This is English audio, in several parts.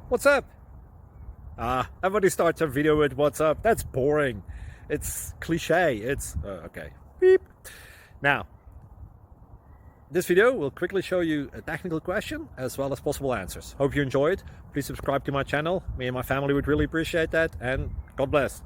What's up? Everybody starts a video with what's up. That's boring. It's cliche. Okay. Beep. Now, this video will quickly show you a technical question as well as possible answers. Hope you enjoy it. Please subscribe to my channel. Me and my family would really appreciate that. And God bless.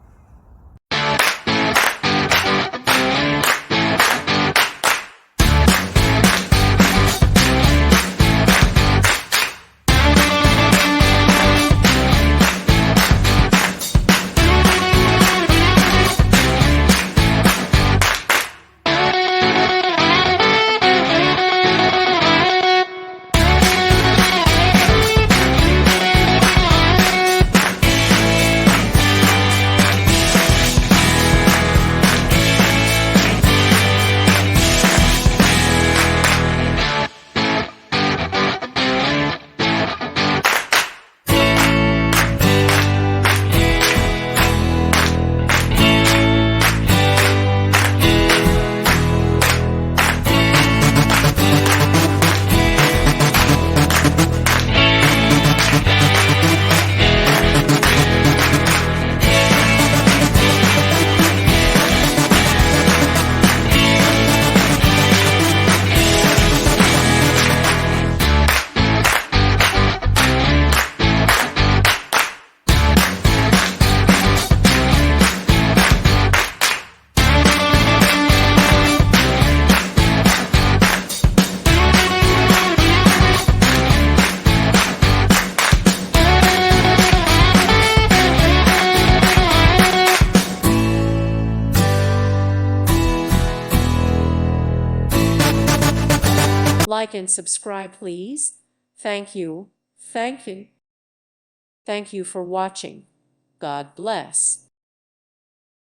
Like and subscribe, please. Thank you. Thank you. Thank you for watching. God bless.